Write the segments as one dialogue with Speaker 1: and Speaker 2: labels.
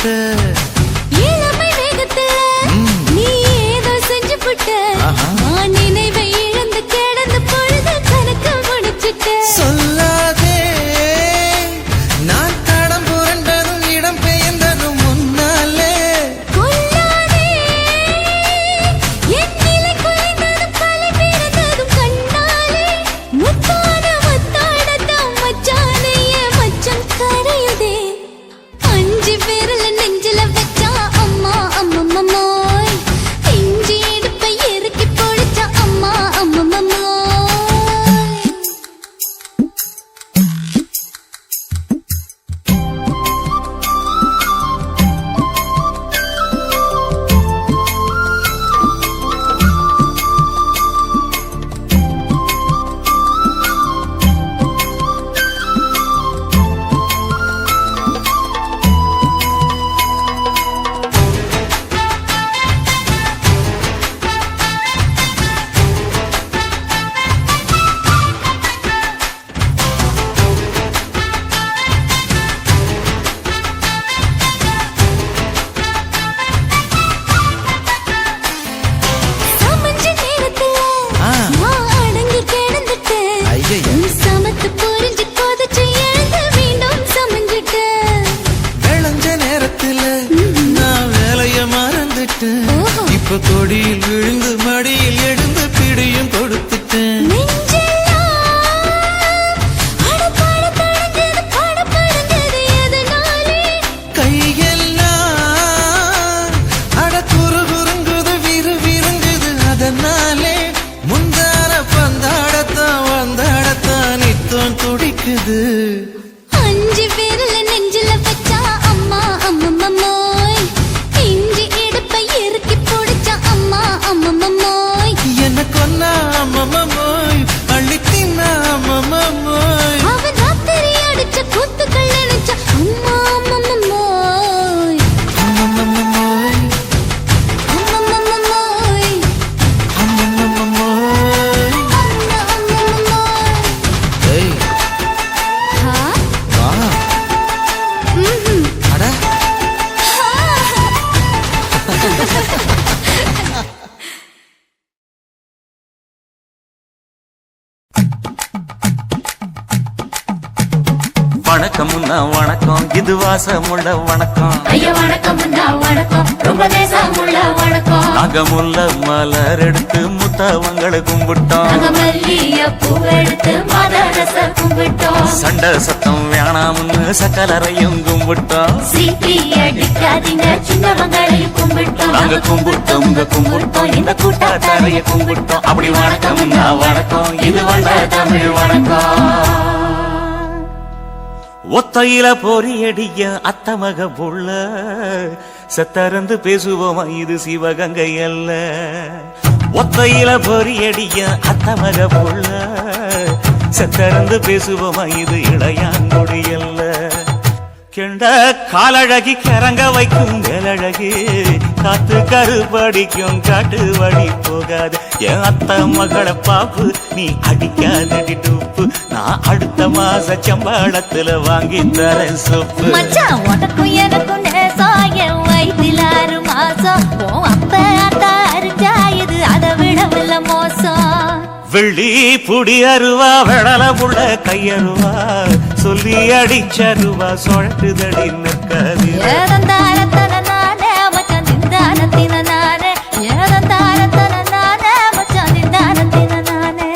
Speaker 1: புட்ட
Speaker 2: இளமை வேகத்துல நீ ஏதோ செஞ்சு புட்ட நான் நினைவை இழந்து கிடந்து பொழுது கணக்கு முடிச்சிட்ட
Speaker 1: சொல்லாதே நான் தடம் புரண்டதும் இடம் பெயர்ந்ததும் முன்னாலே
Speaker 2: கொல்லாதே என் நிலை குலைந்ததும் பல பிறந்ததும் கண்ணாலே முத்தான முத்தாடத்தான் மச்சானைய மச்சம் கரையுதே அஞ்சு விரல நெஞ்சில வச்சா அம்மா அம்மம்மோய் இஞ்சி இடுப்பை இறுக்கி பொடிச்சா அம்மா அம்மம்மோய் சமஞ்ச நேரத்துல நான் அடங்கி கிடந்துட்டேன்
Speaker 1: ஐயையே.
Speaker 2: நீ சமத்து புரிஞ்சு கொதிச்சு எழுந்து மீண்டும் சமஞ்சிட்டேன்
Speaker 1: விளைஞ்ச நேரத்துல நான் வேலைய மறந்துட்டேன்
Speaker 2: ஓஹோ.
Speaker 1: இப்ப கொடியில் விழுந்து மடியில் எழுந்து பிடியும் கொடுத்துட்டேன்
Speaker 2: நெஞ்செல்லாம் அடப்பாட தடஞ்சது படபடந்தது எதனாலே
Speaker 1: கையெல்லாம் அட குறுகுறுங்குது விறுவிறுங்குது அதனாலே முந்தார பந்தாடத்தான் வந்தாடத்தான் நித்தம் துடிக்குது
Speaker 2: அஞ்சு விரல நெஞ்சில வச்சா அம்மா அம்மம்மோய் இஞ்சி இடுப்பை இறுக்கி பொடிச்சா அம்மா அம்மம்மோய்
Speaker 1: என்ன கொன்னா அம்மம்மோய் அள்ளி தின்னா அம்மம்மோய்
Speaker 2: அவன் ராத்திரி அடிச்ச கூத்துக்கள் நினைச்சா அம்மா அம்மம்மோய்
Speaker 1: அம்மம்மோய்
Speaker 2: அம்மம்மோய்
Speaker 1: அம்மம்மோய்
Speaker 2: அம்மம்மோய்
Speaker 1: ஏய்
Speaker 2: ஹா
Speaker 1: வா அட
Speaker 3: வணக்கம் முன்னா வணக்கம் இது வாசமுள்ள வணக்கம்
Speaker 4: ஐயா வணக்கம் முன்னா வணக்கம் ரொம்ப தேசமுள்ள வணக்கம்
Speaker 3: நாங்க முல்ல மலர் எடுத்து முத்தவங்களை கும்பிட்டோம்
Speaker 4: நாங்க மல்லிய பூவெடுத்து மதரச கும்பிட்டோம்
Speaker 3: சண்டை சத்தம் வேணாம்னு சக்கலரையும் கும்பிட்டோம்
Speaker 4: சீட்டி அடிக்காதீங்க சின்னவங்களையும் கும்பிட்டோம்
Speaker 3: நாங்க கும்பிட்டோம் உங்க கும்பிட்டோம் இந்த கூட்டாத்தாரைய கும்பிட்டோம் அப்படி வணக்கம் முன்னா வணக்கம் இது வந்த தமிழ் வணக்கம் ஒத்தையில பொறியடிய அத்தமக புள்ள சத்தறந்து பேசுவோமா இது சிவகங்கை அல்ல ஒத்தையில பொறியடிய அத்தமக புள்ள சத்தறந்து பேசுவோமா இது இளையாங்குடி அல்ல கெண்ட காலழகி கரங்க வைக்கும் மேலழகு காத்து கருபடிக்கும் காட்டு வழி போகாது என் அத்த மகளை பாப்பு நீ அடிக்காதடி டூப்பு நான் அடுத்த மாச சம்பளத்துல வாங்கி தரேன் சொப்பு
Speaker 4: மச்சான் உனக்கும் எனக்கும் நேசம் என் வயிற்றில் 6 மாசம் உன் அப்ப அத்தா அறிஞ்சா இது அதை விடவில்லை மோசம்
Speaker 3: வெள்ளி புடி அருவா வெடல புள்ள கையருவா சொல்லி அடிச்சருவா சொழட்டுதடி நிற்காது
Speaker 4: ஏதந்தாரத்தன நானே மச்சான் திண்டாரத்தின நானே ஏதந்தாரத்தன நானே மச்சான் திண்டாரத்தின நானே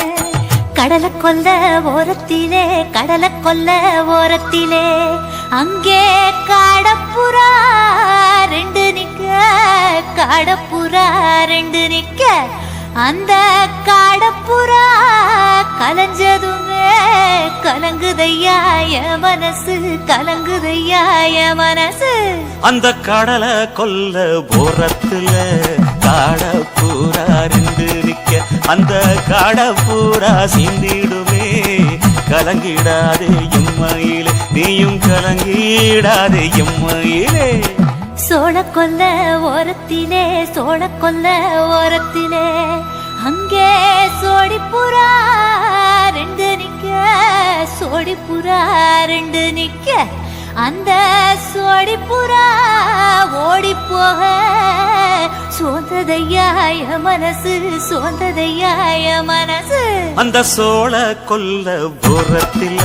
Speaker 4: கடலை கொல்ல ஓரத்திலே கடலை கொல்ல ஓரத்திலே அங்கே காடப்புறா 2 நிக்க காடப்புறா 2 நிக்க அந்த காடப்புறா கலஞ்சதுமே கலங்குதையா என் மனசு கலங்குதையா என் மனசு
Speaker 3: அந்த கடலை கொல்ல போரத்துல காட பூரா 2 நிக்க அந்த காட பூரா சிந்திடுமே கலங்கிடாதே எம்மையிலே நீயும் கலங்கிடாதே எம்மையிலே
Speaker 4: சோழக்கொல்ல ஓரத்திலே சோழக்கொல்ல ஓரத்திலே அங்கே சோடிப்புறா 2 நிக்க சோடிப்புறா 2 நிக்க அந்த சோடிப்புறா ஓடி போக சோந்ததையாய மனசு சோந்ததையாய மனசு
Speaker 3: அந்த சோழ கொல்ல போரத்தில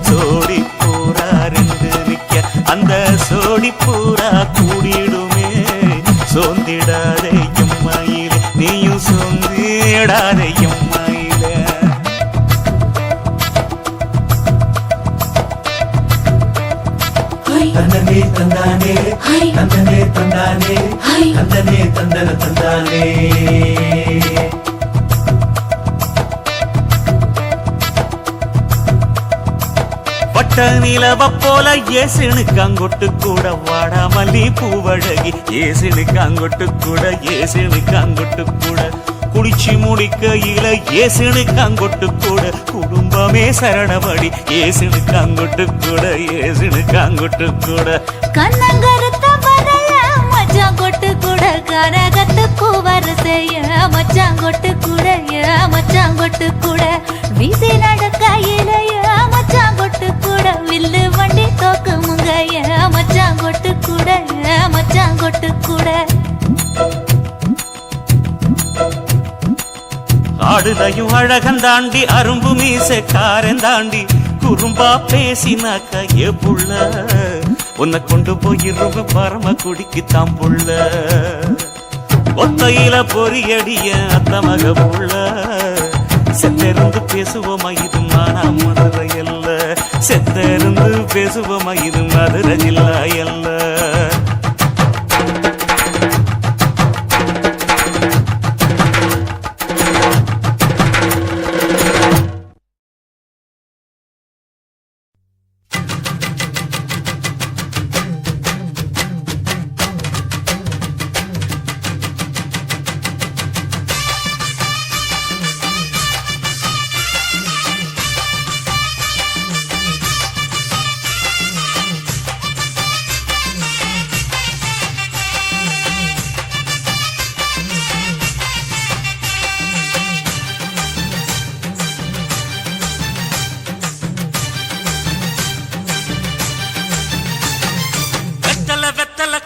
Speaker 3: சோடி பூரா ரெண்டு நிக்க அந்த சோடி பூரா கூடிடுமே சோந்திடாதே எம்மாயிலே நீயும் சோந்திடாதே எம்மாயிலே
Speaker 1: தந்தனே தந்தானே தந்தனே தந்தானே தந்தனே தந்தன தந்தானே
Speaker 3: பட்ட நிலவ போல ஏசினுக்காங்கொட்டு கூட வாடாமல்லி பூவழகி ஏசினுக்காங்கொட்டு கூட ஏசினுக்காங்கொட்டு கூட குடிச்சு முடிக்கையில ஏசினுக்காங்கொட்டு கூட குடும்பமே சரணபடி ஏசினுக்காங்கொட்டு கூட ஏசினுக்காங்கொட்டு கூட
Speaker 4: கண்ணங்கருத்த வரைய மச்சாங்கொட்டு கூட கரகத்துக்கு வரிசைய மச்சாங்கொட்டு கூட மச்சாங்கொட்டு கூட வீசி நடக்கையிலைய மச்சாங்கொட்டு கூட வில்லு வண்டி தோக்குமுங்க மச்சாங்கொட்டு கூட மச்சாங்கொட்டு கூட
Speaker 3: ஆடுதையும் அழகந்தாண்டி அரும்பு மீசக்காரன் தாண்டி குறும்பா பேசினாக்க ஏ புள்ள உன்னை கொண்டு போயிருவு பரம குடிக்கு தாம் புள்ள ஒத்தையில பொறியடிய அத்த மக புள்ள செத்திருந்து பேசுவோமா இது மானா மதுரை அல்ல செத்திருந்து பேசுவோமா இது மதுரை ஜில்லா அல்ல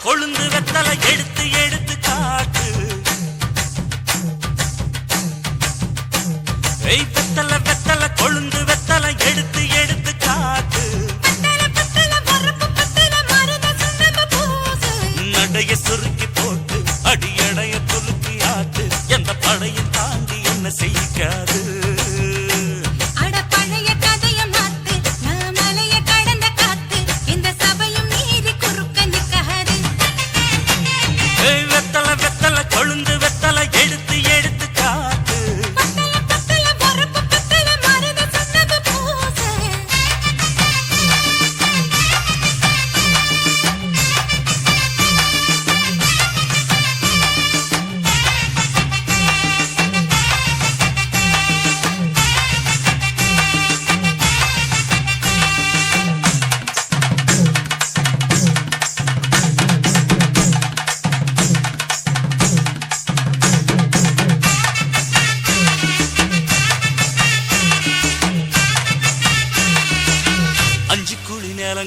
Speaker 3: கொழுந்து வெத்தலை எடுத்து எடுத்து காட்டு வெத்தலை வெத்தலை கொழுந்து வெத்தலை எடுத்து எடுத்து காட்டு நடைய சுருக்கி போட்டு அடியடைய துலுக்கி ஆட்டு எந்த படையும் தாண்டி என்ன செய்யாது கொழுந்து வெத்தலை எடுத்து எடுத்து காட்டு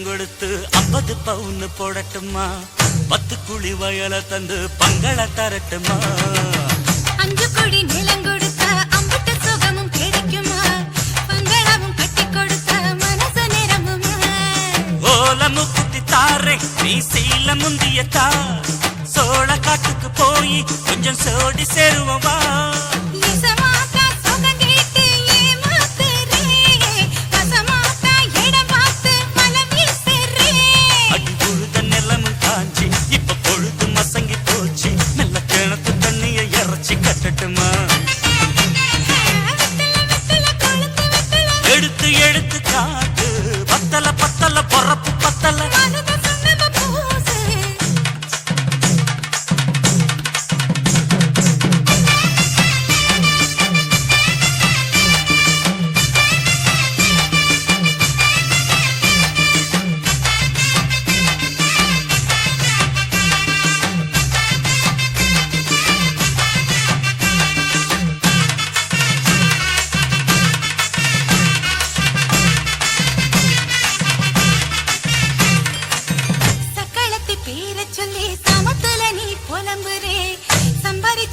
Speaker 3: கொடுத்து 50 பவுன் போடட்டுமா 10 குழி வயல தந்து பங்கள தரட்டுமா
Speaker 2: 5 கோடி நிலம் கொடுத்தா அம்புட்டு சுகமும் கிடைக்குமா பங்களவும் கட்டி கொடுத்தா மனசு நிரம்புமா
Speaker 3: ஓலமு குத்தி தாரே நீ சீல முந்தியத்தா சோழ காட்டுக்கு போய் கொஞ்சம் சோடி சேருவா கட்டட்டுமா எடுத்து எடுத்து காட்டு பத்தல பத்தல பொறப்பு பத்தல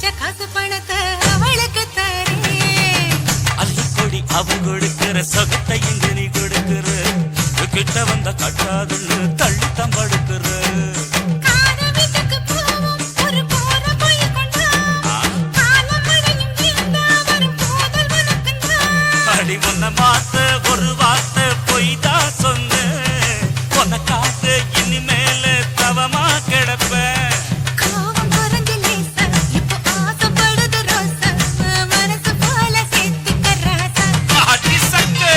Speaker 2: வச்ச காசு பணத்தை அவளுக்கு தரேன்.
Speaker 3: அள்ளிக்கொடி அவன் கொடுக்கிற சொகத்தை இங்கு நீ கொடுக்கிற கிட்ட வந்த கட்டாதுன்னு தள்ளி தம்படுக்கிற
Speaker 2: காத வீட்டுக்கு போவோம் ஒரு போற போய் கொண்டா காலம் மழையும் வீழ்ந்தா வரும் போதல் உனக்குண்டா.
Speaker 3: அடி உன்னை மாத்த ஒரு வார்த்தை பொய் தான் சொன்ன உனக்காக இனிமேல தவமா கிடப்பேன்.
Speaker 2: கோவம் குறைஞ்சு லேசா இப்போ ஆசைப்படுது ரோசா மனசு போல சேர்த்துக்க ராசா.
Speaker 3: அடி சங்கு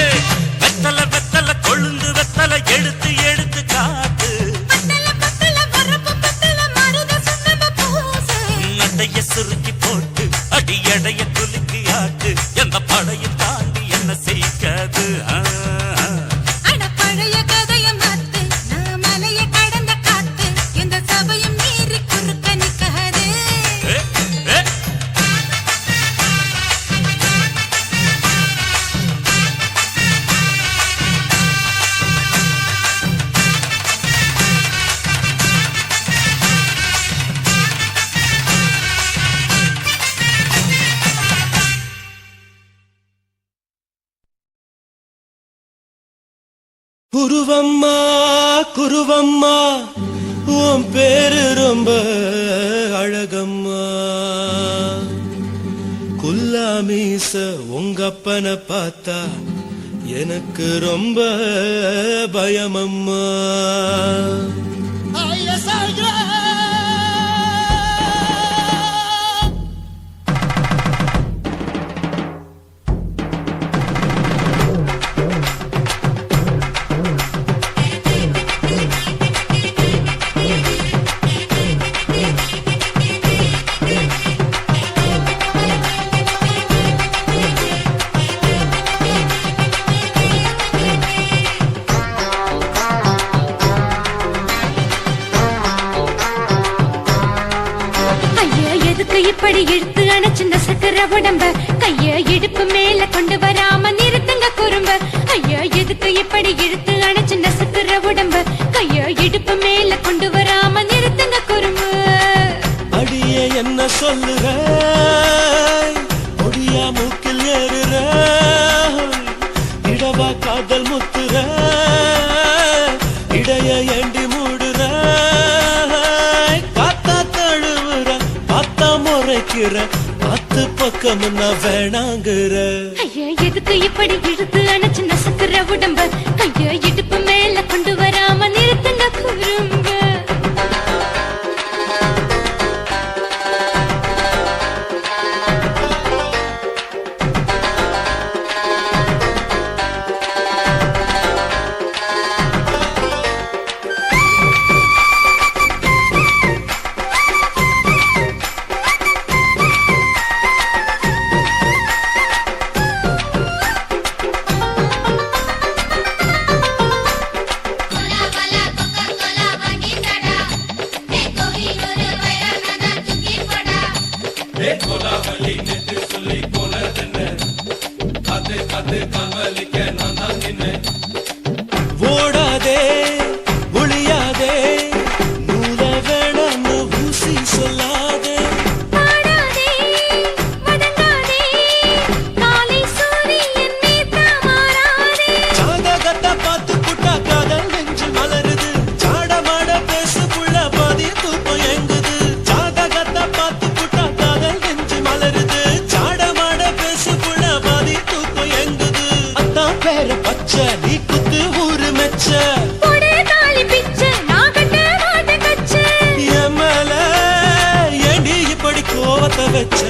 Speaker 3: வெத்தல வெத்தல கொழுந்து வெத்தல எடுத்து எடுத்து காத்து
Speaker 2: பத்தல பத்தல வரப்பு பத்தல மருத சுண்ணாம்பு பூசு.
Speaker 3: நடைய சுருக்கி போட்டு அடி எடைய குலுக்கி ஆட்டு எந்த படையும் தாண்டி என்ன செய்யாது.
Speaker 2: அட பழைய கதைய மாத்து நான் மலைய கடந்த காத்து எந்த சபையும் மீறி குறுக்க நிக்காது.
Speaker 3: ஏ, ஏ.
Speaker 1: குருவம்மா குருவம்மா உன் பேரு ரொம்ப அழகம்மா. குல்லாமீச உங்க அப்பனை பார்த்தா எனக்கு ரொம்ப பயமம்மா.
Speaker 4: ஐயா எதுக்கு இப்படி இழுத்து அணைச்சிருந்த சக்கர உடம்ப கைய இடுப்பு மேல கொண்டு வராம நிறுத்துங்க குறும்ப. ஐயா எதுக்கு இப்படி இழுத்து அணைச்சிருந்த சக்கர உடம்ப கைய இடுப்பு மேல கொண்டு வராம நிறுத்துங்க குறும்பு.
Speaker 1: அடியே என்ன சொல்லுற ஒடியா மூக்கில் ஏறுற இடவா காதல் முத்துற இடைய ஏண்டி மூடுற காத்தா தழுவுற பார்த்தா முறைக்கிற பத்து பக்கம் நான் வேணாங்குற.
Speaker 4: ஐயா எதுக்கு இப்படி இழுத்து அணைச்சிருந்த சக்கர உடம்ப கைய இடுப்பு மேல கொண்டு வராம நிறுத்துங்க குறும்ப.
Speaker 1: ஓடாதே ஒளியாதே நூல வேணான்னு ஊசி சொல்லாதே.
Speaker 4: பாடாதே வதங்காதே காலை சூரியன் மீத மாறாதே.
Speaker 1: ஜாதகத்தை பார்த்து புட்டா காதல் நெஞ்சு மலருது சாடமாட பேசு புள்ள பாதி தூக்கம் எங்குது. ஜாதகத்தை பார்த்து புட்டா காதல் நெஞ்சு மலருது சாடமாட பேசு புள்ள பாதி தூக்கம் எங்குது. அத்தான் பேர பச்சை நீ குத்து ஊரு மெச்ச
Speaker 4: போடே தாலி பிச்சை நான் கட்ட மாட்டேன் கச்சை.
Speaker 1: என் மேல ஏண்டி இப்படி கோவத்தை வச்ச.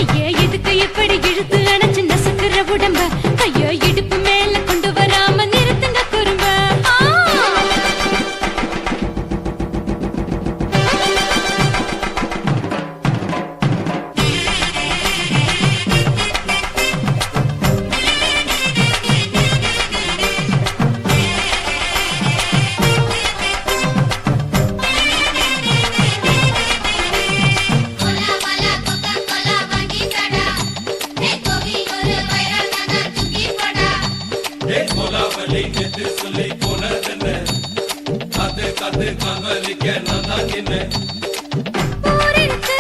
Speaker 4: ஐயா எதுக்கு இப்படி இழுத்து அணைச்சிருந்த சக்கர உடம்ப கைய இடுப்பு மேல கொண்டு வராம நிறுத்துங்க குறும்ப. ஊருக்கு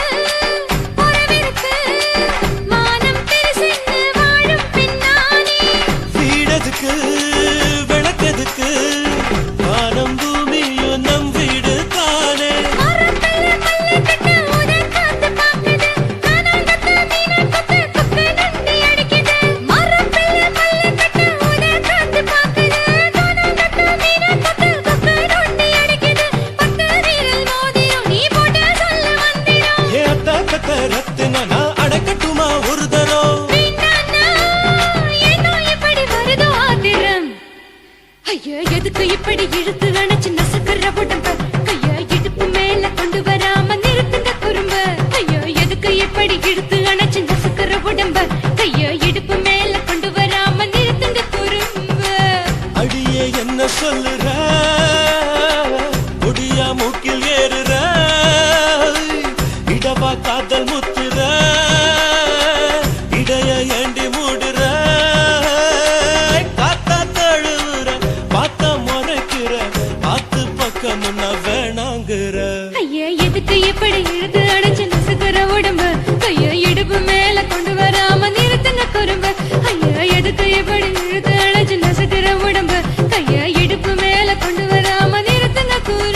Speaker 1: வெக்கமுன்னா வேணாங்கிற.
Speaker 4: ஐயா எதுக்கு இப்படி இழுத்து அணைச்சு நசுக்கிற உடம்பு கைய இடுப்பு மேல கொண்டு வராம நிறுத்துங்க குறும்பு ஐயா எதுக்கு இப்படி இழுத்து அணைச்சு நசுக்கிற உடம்பு கைய இடுப்பு மேல கொண்டு வராம நிறுத்துங்க குறும்பு.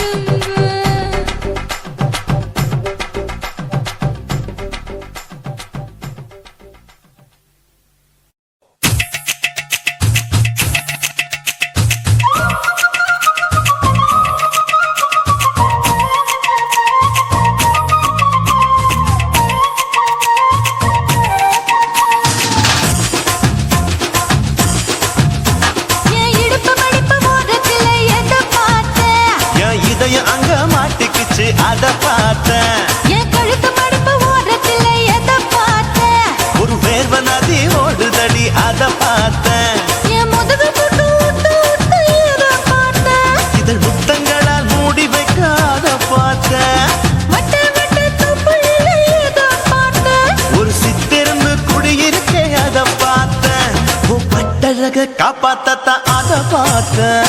Speaker 2: என் இடுப்பு மடிப்பு ஓரத்துல எதை பார்த்தேன்?
Speaker 1: என் இதயம் அங்க மாட்டிக்கிச்சு அத பார்த்தேன்.
Speaker 2: என் கழுத்து மடிப்பு ஓரத்துல எதை பார்த்தேன்?
Speaker 1: ஒரு வேர்வ நதி ஓடுதடி அத பார்த்தேன்.
Speaker 2: என் முதுகு புட்டு விட்டு விட்டு எதை பார்த்தேன்?
Speaker 1: இதழ் முத்தங்களால் மூடி வைக்க அத பார்த்தேன்.
Speaker 2: வட்ட வட்ட தொப்புளில எதை பார்த்தேன்?
Speaker 1: ஒரு சித்திருந்து குடியிருக்கே அத பார்த்தேன். உன் பட்டழக காப்பாத்தத்தான் அத பார்த்தேன்.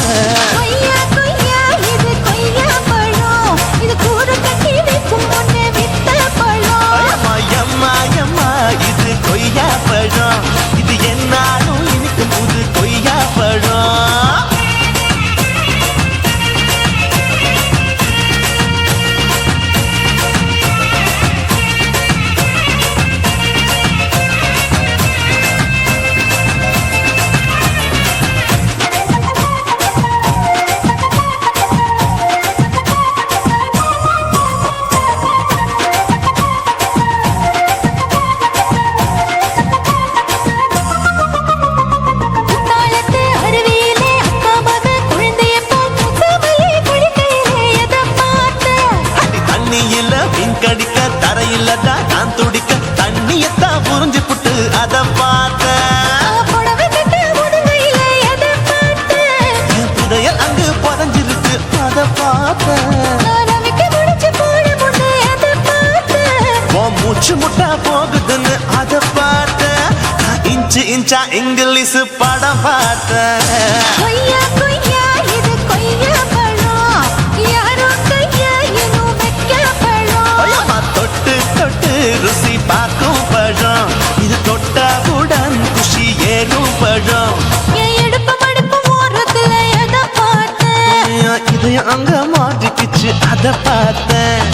Speaker 2: கொய்யா கொய்யா இது கொய்யா பழம், இது கூட கட்டி வைக்கும் முன்னே வித்த பழம்.
Speaker 1: அம்மா எம்மா எம்மா இது கொய்யா பழம். இது என்னாலும் இனிக்கும் புது கொய்யா பழம்.
Speaker 2: குத்தாலத்து அருவியிலே அக்கா மக குழந்தைய போல் முகமையை குளிக்கையிலே எதை பார்த்தேன்?
Speaker 1: அடி தண்ணியில மீன் கடிக்க தரையில தான் நான் துடிக்க தண்ணியத்தான் புரிஞ்சு புட்டு அத பார்த்தேன்.
Speaker 2: புடவை கட்ட முதுகையிலே எதை பார்த்தேன்?
Speaker 1: என் புதையல் அங்கு புதஞ்சிருக்கு அத பார்த்தேன்.
Speaker 2: ரவிக்கு முடிச்சு போட முன்னே எதை பார்த்தேன்?
Speaker 1: உன் மூச்சு முட்டா போகுதுன்னு அத பார்த்தேன். நான் இன்ச்சு இன்ச்சா இங்கிலீஷ் படம் பார்த்தேன்.
Speaker 2: கொய்யா கொய்யா இது கொய்யா பழம், யாரோ கையா இன்னும் வைக்க பழம்.
Speaker 1: ஐயம்மா தொட்டு தொட்டு ருசி பார்க்கும் பழம். இது தொட்டாவுடன் குஷி ஏறும் பழம்.
Speaker 2: என் இடுப்பு மடிப்பு ஓரத்துல எதை பார்த்தேன்?
Speaker 1: என் இதயம் அங்க மாட்டிக்கிச்சு அத பார்த்தேன்.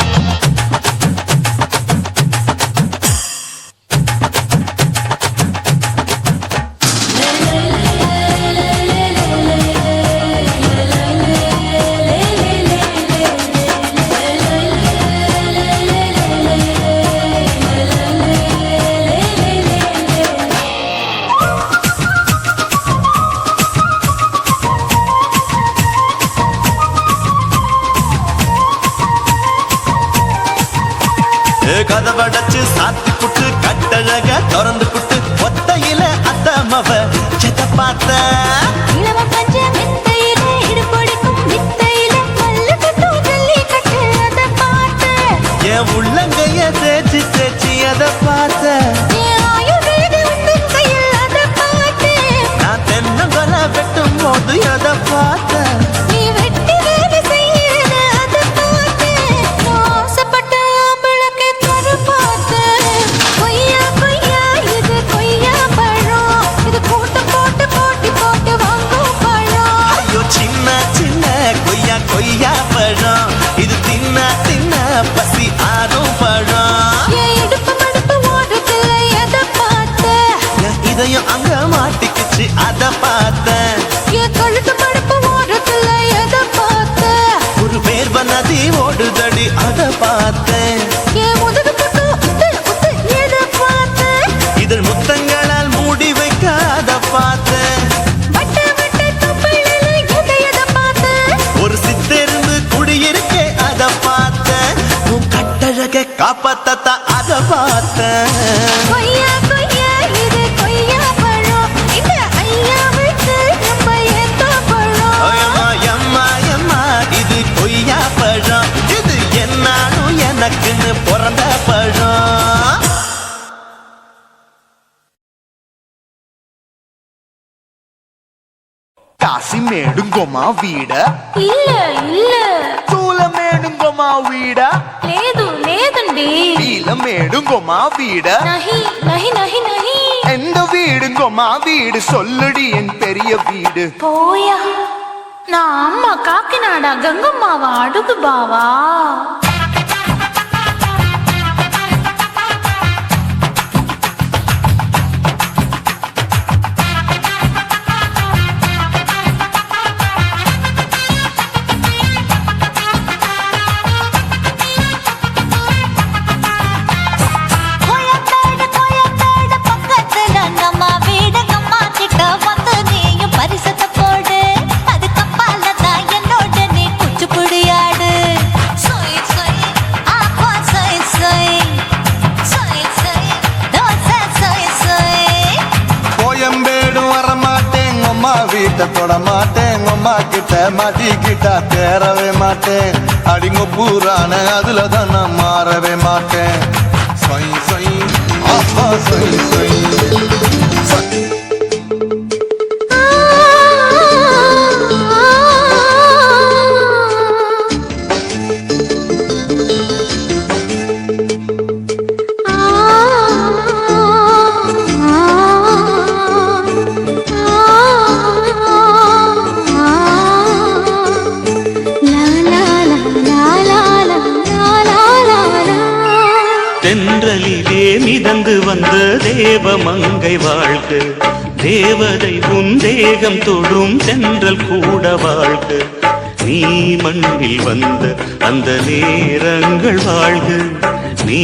Speaker 1: கதவடைச்சு சாத்தி புட்டு கட்டழக திறந்து புட்டு ஒத்தையில அத்தமவ செத்த பார்த்த.
Speaker 2: இளம பஞ்ச மெத்தையிலே இடுப்பொடிக்கும் வித்தையிலே மல்லு கட்டும் ஜல்லிக்கட்டு அதை பார்த்தேன்.
Speaker 1: என் உள்ளங்கைய தேய்ச்சி தேய்ச்சி அத பார்த்த.
Speaker 2: என் ஆயுர்வேத உந்தன் கையில் அதை பார்த்தேன்.
Speaker 1: நான் தென்னங்கொலை வெட்டும் போது அத பார்த்த.
Speaker 2: நீ வெட்டி வேலை செய்யறது அதை பார்த்தேன். நான் ஆசைப்பட்ட ஆம்பளுக்கு தர பார்த்தேன். கொய்யா கொய்யா இது கொய்யா பழம், இது கூட்டு போட்டு போட்டி போட்டு வாங்கும் பழம்.
Speaker 1: ஐயோ சின்ன சின்ன கொய்யா கொய்யா பழம். இது தின்ன தின்ன பசி ஆறும் பழம்.
Speaker 2: என் இடுப்பு மடிப்பு ஓரத்துல எதை பார்த்தேன்?
Speaker 1: என் இதயம் அங்க மாட்டிக்கிச்சு அத பார்த்தேன்.
Speaker 2: என் கழுத்து மடிப்பு ஓரத்துல எதை பார்த்தேன்?
Speaker 1: ஒரு வேர்வ நதி ஓடுதடி அத பார்த்தேன்.
Speaker 2: என் முதுகு புட்டு உத்து உத்து எதை பார்த்தேன்?
Speaker 1: இதழ் முத்தங்களால் மூடி வைக்க அத பார்த்தேன்.
Speaker 2: வட்ட வட்ட தொப்புளில எதை பார்த்தேன்?
Speaker 1: ஒரு சித்திருந்து குடியிருக்கே அத பார்த்தேன். உன் கட்டழக காப்பாத்தத்தான் அத பார்த்தேன்.
Speaker 2: கொய்யா கொய்யா இது கொய்யா பழம், இந்த ஐயா விட்டு நம்ம ஏத்த பழம்.
Speaker 1: ஐயம்மா எம்மா எம்மா இது கொய்யா பழம். இது என்னாலும் எனக்குன்னு பிறந்த பழம்.
Speaker 5: காசி மேடுங்கோமா வீட
Speaker 2: இல்ல இல்ல
Speaker 5: ఇంకో మా వీడ
Speaker 2: లేదు లేదండి
Speaker 5: నీలమేడుங்கో మా వీడ
Speaker 2: నహి నహి నహి నహి
Speaker 5: எந்த வீடுங்கோ மா வீடு சொல்லுடி என் பெரிய வீடு
Speaker 2: పోయా నా అమ్మ కాకినాడ గంగమ్మావా అడుగు బావా
Speaker 5: வீட்டை தொட மாட்டேன் அம்மா கிட்ட மாட்டிக்கிட்டா தேரவே மாட்டேன் அடிங்க பூரான அதுல தான் நான் மாறவே மாட்டேன் சொய் சொய் அப்பா சொய் சொய்
Speaker 3: தென்றலிலே மிதந்து வந்த தேவமங்கை வாழ்க தேவதை உன் தேகம் தொடும் தென்றல் கூட வாழ்க நீ மண்ணில் வந்த அந்த நேரங்கள் வாழ்க நீ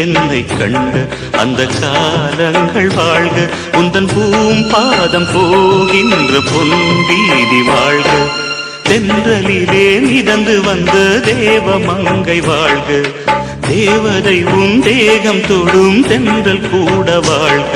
Speaker 3: என்னை கண்ட அந்த காலங்கள் வாழ்க உந்தன் பூம்பாதம் போகின்ற பொன்வீதி வாழ்க தென்றலிலே மிதந்து வந்த தேவமங்கை வாழ்க தேவதை உன் தேகம் தொடும் தென்றல் கூட வாழ்க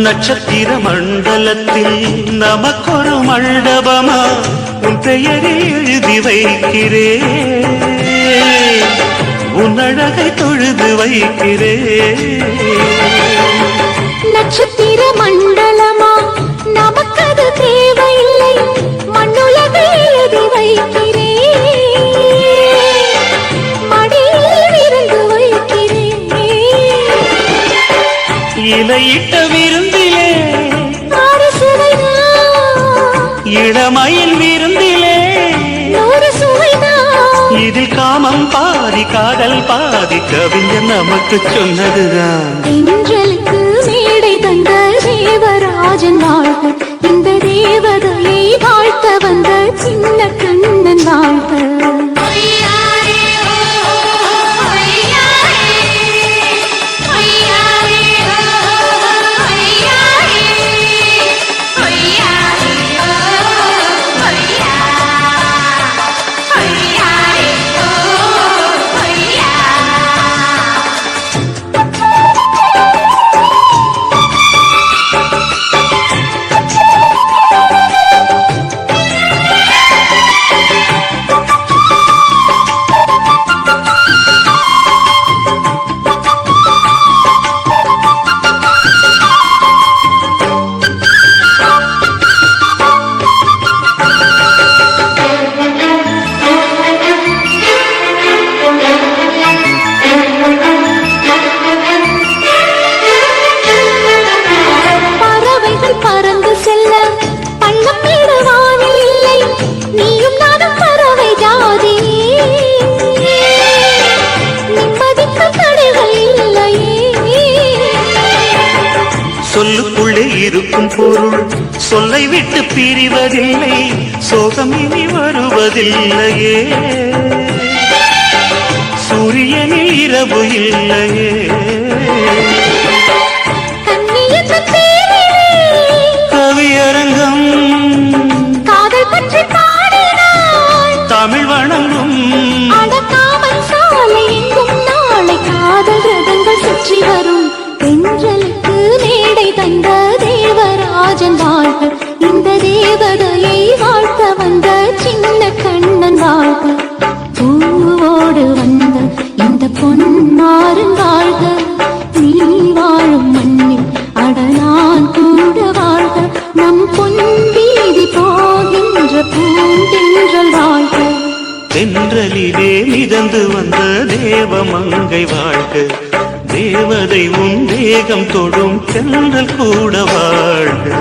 Speaker 3: நட்சத்திர மண்டலத்தில் நமக்கொரு மண்டபமா உன் பெயரை எழுதி வைக்கிறே உன் அழகை தொழுது வைக்கிறே
Speaker 2: நட்சத்திர மண்டலமா நமக்கது தேவையில்லை மண்ணுலகை எழுதி வைக்கிறே மடியில் இருந்து வைக்கிறே
Speaker 3: இலையிட்ட விருந்திலே இளமயில் விருந்திலே இதில் காமம் பாதி காதல் பாதி கவிஞர் நமக்கு சொன்னதுதான்
Speaker 2: தென்றலுக்கு மேடை தந்த தேவராஜன் வாழ்க இந்த தேவதையை வாழ்த்த வந்த சின்ன கண்ணன் வாழ்க
Speaker 3: சொல்லுக்குள்ளே இருக்கும் பொருள் சொல்லை விட்டு பிரிவதில்லை, சோகம் இனி வருவதில்லையே, சூரியனில் இரவு இல்லையே. கவியரங்கம்
Speaker 2: காதல் பற்றி பாடினாய்,
Speaker 3: தமிழ் வணங்கும்
Speaker 2: அடக்காமல் சாலை எங்கும் நாளை காதல் ரதங்கள் சுற்றி வரும். பெண்களுக்கு மேடை தந்த தேவராஜன் வாழ்க, இந்த தேவதையை வாழ்த்த வந்த சின்ன கண்ணன் வாழ்க. பூவோடு வந்த இந்த பொன்மாறன் வாழ்க, நீ வாழும் மண்ணில் அடனான் கூட வாழ்க. நம் பொன் வீதி போகின்ற பூந்தென்றல் வாழ்க.
Speaker 3: தென்றலிலே மிதந்து வந்த தேவமங்கை வாழ்க, தேவதை உன் தேகம் தொடும் தென்றல் கூட வாழ்க.